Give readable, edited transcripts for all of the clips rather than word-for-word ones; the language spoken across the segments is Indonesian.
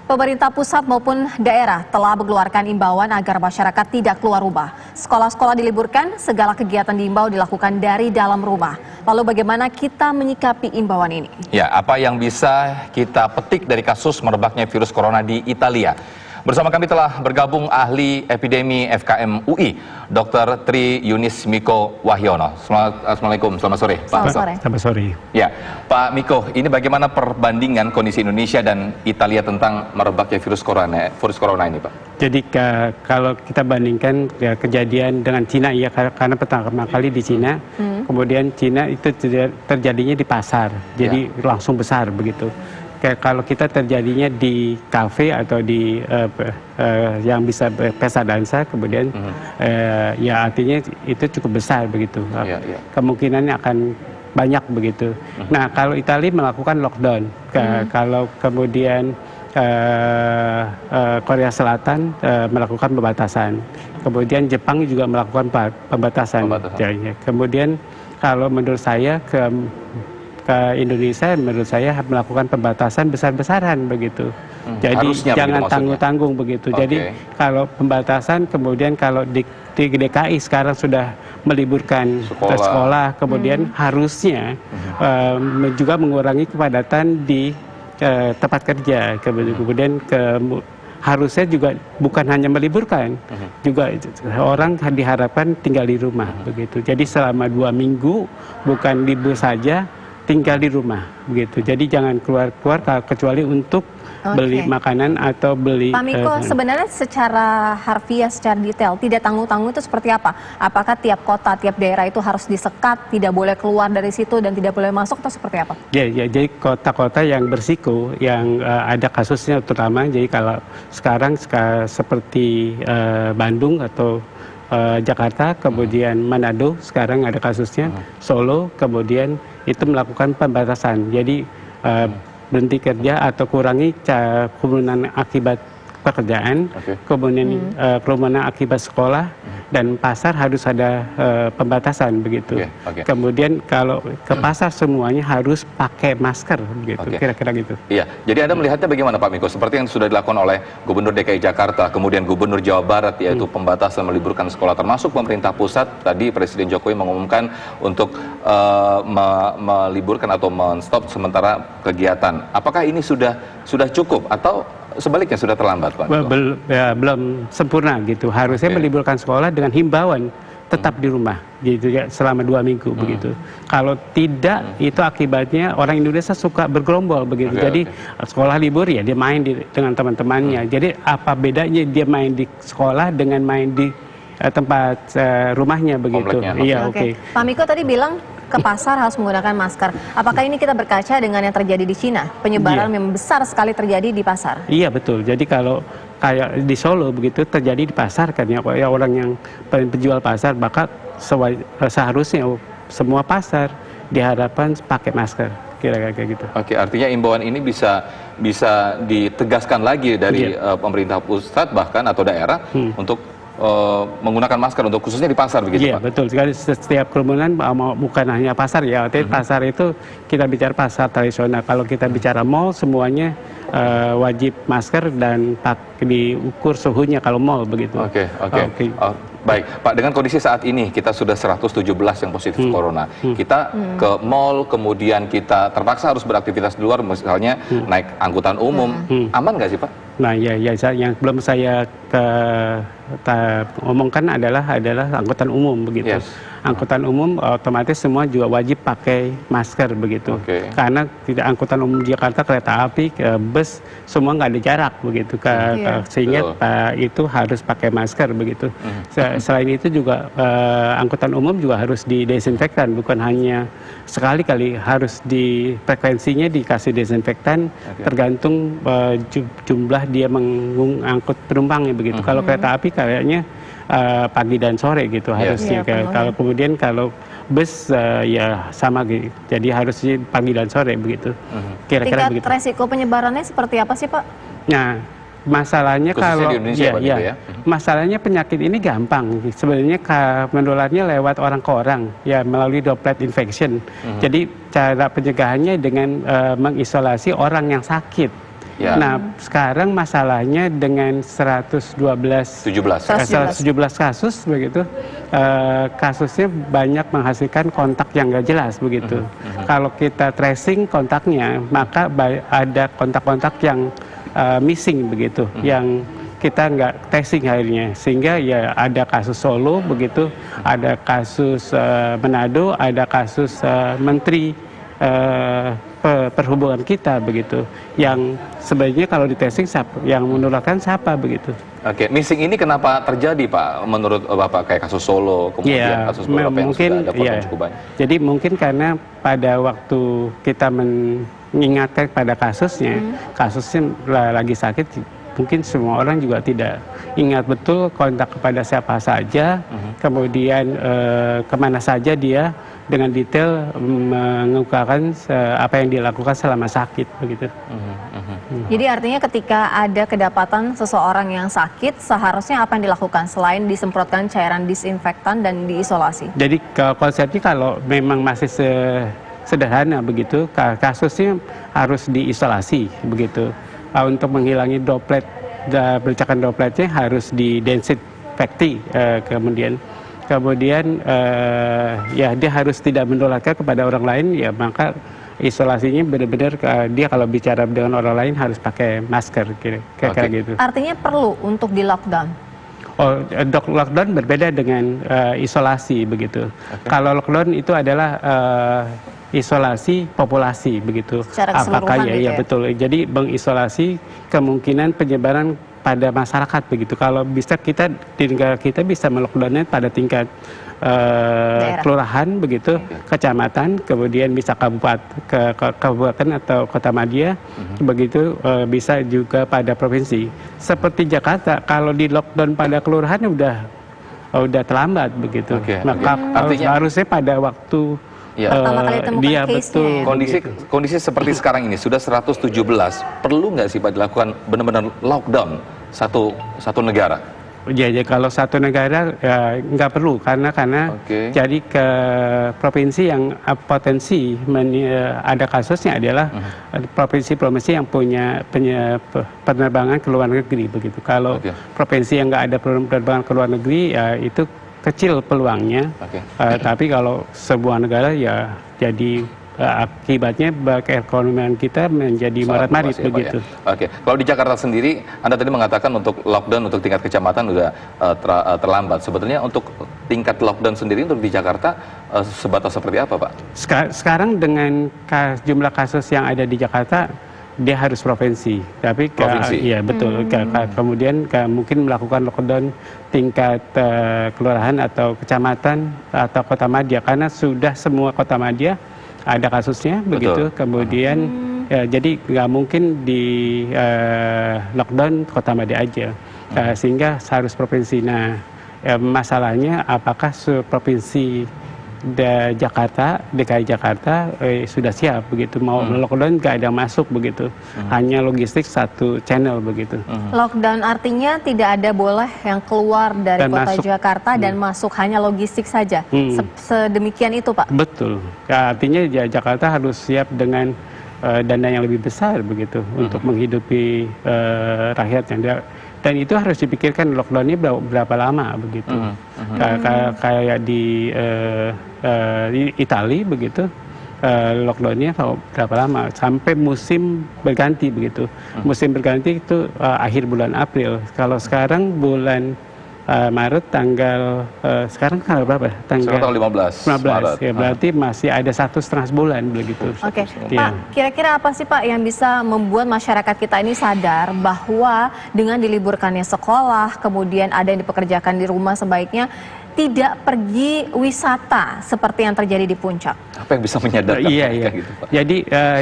Pemerintah pusat maupun daerah telah mengeluarkan imbauan agar masyarakat tidak keluar rumah. Sekolah-sekolah diliburkan, segala kegiatan diimbau dilakukan dari dalam rumah. Lalu bagaimana kita menyikapi imbauan ini? Ya, apa yang bisa kita petik dari kasus merebaknya virus corona di Italia? Bersama kami telah bergabung ahli epidemi FKM UI, Dr. Tri Yunis Miko Wahyono. Assalamualaikum, selamat sore, Pak. Selamat sore. Ya, Pak Miko, ini bagaimana perbandingan kondisi Indonesia dan Italia tentang merebaknya virus corona ini, Pak? Jadi kalau kita bandingkan kejadian dengan Cina, ya karena pertama kali di Cina, kemudian Cina itu terjadinya di pasar, jadi langsung besar begitu. Kalau kita terjadinya di kafe atau di yang bisa pesta dansa, kemudian ya artinya itu cukup besar begitu. Kemungkinannya akan banyak begitu. Nah, kalau Italia melakukan lockdown, kalau kemudian Korea Selatan melakukan pembatasan, kemudian Jepang juga melakukan pembatasan. Kemudian kalau menurut saya ke Indonesia, menurut saya melakukan pembatasan besar-besaran begitu. Jadi harusnya jangan tanggung-tanggung begitu. Jadi kalau pembatasan, kemudian kalau di DKI sekarang sudah meliburkan sekolah, kemudian harusnya juga mengurangi kepadatan di tempat kerja. Kemudian harusnya juga bukan hanya meliburkan, juga orang diharapkan tinggal di rumah begitu. Jadi selama 2 minggu bukan libur saja, tinggal di rumah begitu. Jadi jangan keluar-keluar kecuali untuk beli makanan atau beli. Pak Miko, sebenarnya secara harfiah, secara detail, tidak tanggung-tanggung itu seperti apa? Apakah tiap kota, tiap daerah itu harus disekat, tidak boleh keluar dari situ dan tidak boleh masuk, atau seperti apa? Ya, jadi kota-kota yang berisiko, yang ada kasusnya terutama, jadi kalau sekarang seperti Bandung atau Jakarta, kemudian Manado sekarang ada kasusnya, Solo, kemudian itu melakukan pembatasan. Jadi berhenti kerja atau kurangi kerumunan akibat pekerjaan, kemudian kerumunan akibat sekolah, dan pasar harus ada pembatasan begitu. Kemudian kalau ke pasar semuanya harus pakai masker begitu, kira-kira gitu. Iya, jadi Anda melihatnya bagaimana, Pak Miko? Seperti yang sudah dilakukan oleh Gubernur DKI Jakarta, kemudian Gubernur Jawa Barat, yaitu pembatasan meliburkan sekolah, termasuk pemerintah pusat. Tadi Presiden Jokowi mengumumkan untuk meliburkan atau men-stop sementara kegiatan. Apakah ini sudah cukup atau sebaliknya sudah terlambat, Pak? Belum sempurna gitu. Harusnya meliburkan sekolah dengan himbauan tetap di rumah gitu ya, selama 2 minggu begitu. Kalau tidak, itu akibatnya orang Indonesia suka bergerombol begitu. Jadi sekolah libur ya dia main dengan teman-temannya. Jadi apa bedanya dia main di sekolah dengan main di tempat rumahnya begitu? Iya, Pak Miko tadi bilang ke pasar harus menggunakan masker. Apakah ini kita berkaca dengan yang terjadi di Cina? Penyebaran memang besar sekali terjadi di pasar. Iya, betul. Jadi kalau kayak di Solo begitu terjadi di pasar kan ya, orang yang penjual pasar, maka seharusnya semua pasar diharapkan pakai masker. Kira-kira kayak gitu. Oke, artinya imbauan ini bisa ditegaskan lagi dari pemerintah pusat bahkan atau daerah untuk menggunakan masker untuk khususnya di pasar begitu, Pak? Iya, betul sekali. Setiap kerumunan bukan hanya pasar ya. Pasar itu kita bicara pasar tradisional. Kalau kita bicara mall, semuanya wajib masker dan diukur suhunya kalau mall begitu. Baik, Pak, dengan kondisi saat ini kita sudah 117 yang positif corona. Kita ke mall, kemudian kita terpaksa harus beraktivitas di luar, misalnya naik angkutan umum. Aman nggak sih, Pak? Nah, ya yang belum saya omongkan adalah angkutan umum begitu. Angkutan umum otomatis semua juga wajib pakai masker begitu. Karena tidak angkutan umum Jakarta, kereta api, bus, semua nggak ada jarak begitu. Sehingga itu harus pakai masker begitu. Selain itu juga angkutan umum juga harus didesinfektan, bukan hanya sekali-kali, harus frekuensinya dikasih desinfektan tergantung jumlah dia mengangkut penumpangnya begitu. Kalau kereta api kayaknya pagi dan sore gitu harusnya. Kalau bus ya sama gitu. Jadi harusnya pagi dan sore begitu. Kira-kira begitu. Tingkat resiko penyebarannya seperti apa sih, Pak? Nah, masalahnya kalau masalahnya penyakit ini gampang. Sebenarnya menularnya lewat orang ke orang, ya melalui droplet infection. Jadi cara pencegahannya dengan mengisolasi orang yang sakit. Ya. Nah, sekarang masalahnya dengan 117 kasus begitu, kasusnya banyak menghasilkan kontak yang nggak jelas begitu. Kalau kita tracing kontaknya, maka ada kontak-kontak yang missing begitu, yang kita nggak tracing akhirnya, sehingga ya ada kasus Solo begitu, ada kasus Manado, ada kasus Menteri Perhubungan kita begitu, yang sebenarnya kalau di testing yang menularkan siapa begitu. Oke, missing ini kenapa terjadi Pak? Menurut Bapak kayak kasus Solo, kemudian kasus beberapa yang sudah ada korban cukup banyak. Jadi mungkin karena pada waktu kita mengingatkan pada kasusnya lagi sakit, mungkin semua orang juga tidak ingat betul kontak kepada siapa saja, kemudian kemana saja dia, dengan detail mengungkapkan apa yang dilakukan selama sakit begitu. Jadi artinya ketika ada kedapatan seseorang yang sakit, seharusnya apa yang dilakukan selain disemprotkan cairan disinfektan dan diisolasi? Jadi konsepnya kalau memang masih sederhana begitu, kasusnya harus diisolasi begitu. Untuk menghilangi droplet, bercakan dropletnya harus didesinfekti, kemudian ya dia harus tidak menularkan kepada orang lain, ya maka isolasinya benar-benar dia kalau bicara dengan orang lain harus pakai masker kira-kira gitu. Artinya perlu untuk di lockdown? Oh, lockdown berbeda dengan isolasi begitu. Kalau lockdown itu adalah isolasi populasi begitu. Secara keseluruhan gitu ya? Betul. Jadi mengisolasi kemungkinan penyebaran pada masyarakat begitu. Kalau bisa kita di negara kita bisa melockdownnya pada tingkat kelurahan begitu, kecamatan, kemudian bisa kabupaten atau kota madya, begitu bisa juga pada provinsi. Seperti Jakarta, kalau di lockdown pada kelurahan udah terlambat begitu. Maka harusnya pada waktu pertama kali temukan case-nya. Kondisi seperti sekarang ini sudah 117, perlu nggak sih Pak dilakukan benar-benar lockdown satu negara? Ya, kalau satu negara ya, nggak perlu karena jadi ke provinsi yang potensi ada kasusnya adalah provinsi-provinsi yang punya penerbangan ke luar negeri begitu. Kalau provinsi yang nggak ada penerbangan ke luar negeri, ya itu kecil peluangnya. Tapi kalau sebuah negara ya jadi akibatnya keekonomian kita menjadi marat-marit begitu. Ya, kalau di Jakarta sendiri, Anda tadi mengatakan untuk lockdown untuk tingkat kecamatan sudah terlambat. Sebetulnya untuk tingkat lockdown sendiri untuk di Jakarta sebatas seperti apa, Pak? Sekarang dengan jumlah kasus yang ada di Jakarta, dia harus provinsi. Tapi iya betul. Kemudian mungkin melakukan lockdown tingkat kelurahan atau kecamatan atau kota madya, karena sudah semua kota madya ada kasusnya begitu. Kemudian ya, jadi nggak mungkin di lockdown kota madya aja, sehingga harus provinsi. Nah, masalahnya apakah provinsi DKI Jakarta sudah siap begitu, mau lockdown nggak ada masuk begitu, hanya logistik satu channel begitu. Lockdown artinya tidak ada boleh yang keluar dari kota Jakarta dan masuk, hanya logistik saja. Sedemikian itu Pak? Betul. Artinya Jakarta harus siap dengan dana yang lebih besar begitu untuk menghidupi rakyatnya. Dan itu harus dipikirkan lockdownnya berapa lama begitu. Kayak di Italia begitu, lockdownnya berapa lama sampai musim berganti begitu. Musim berganti itu akhir bulan April. Kalau sekarang bulan Maret sekarang tanggal berapa? Tanggal 15 Maret. Ya, berarti masih ada 1,5 bulan begitu. Oke, Pak, kira-kira apa sih Pak yang bisa membuat masyarakat kita ini sadar bahwa dengan diliburkannya sekolah, kemudian ada yang dipekerjakan di rumah, sebaiknya tidak pergi wisata seperti yang terjadi di Puncak? Apa yang bisa menyadarkan mereka gitu, Pak? Jadi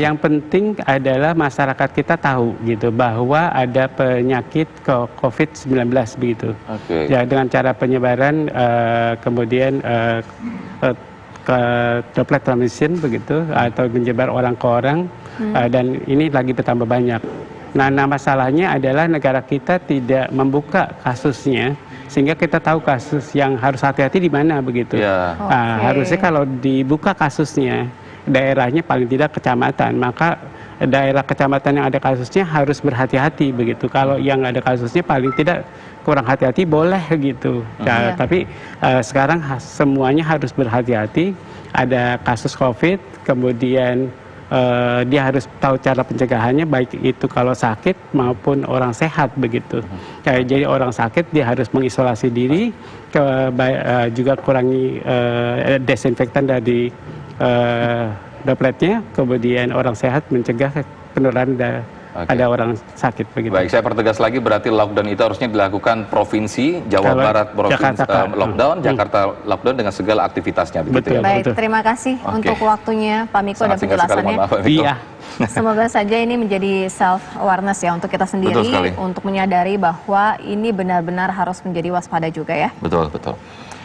yang penting adalah masyarakat kita tahu gitu bahwa ada penyakit COVID-19 begitu. Ya, dengan cara penyebaran kemudian ke droplet transmission begitu, atau menyebar orang ke orang, dan ini lagi bertambah banyak. Nah, masalahnya adalah negara kita tidak membuka kasusnya, sehingga kita tahu kasus yang harus hati-hati di mana begitu. Harusnya kalau dibuka kasusnya, daerahnya paling tidak kecamatan, maka daerah kecamatan yang ada kasusnya harus berhati-hati begitu. Kalau yang ada kasusnya paling tidak kurang hati-hati boleh gitu. Nah, tapi sekarang semuanya harus berhati-hati. Ada kasus COVID, kemudian dia harus tahu cara pencegahannya, baik itu kalau sakit maupun orang sehat begitu. Jadi orang sakit dia harus mengisolasi diri, juga kurangi desinfektan dari dropletnya, kemudian orang sehat mencegah penularan ada orang sakit begitu. Baik, saya pertegas lagi, berarti lockdown itu harusnya dilakukan provinsi, Jawa Barat provinsi lockdown, Jakarta lockdown dengan segala aktivitasnya begitu. Betul, ya. Baik, terima kasih untuk waktunya Pak Miko dan penjelasannya. Iya. Semoga saja ini menjadi self awareness ya untuk kita sendiri, untuk menyadari bahwa ini benar-benar harus menjadi waspada juga ya. Betul, betul.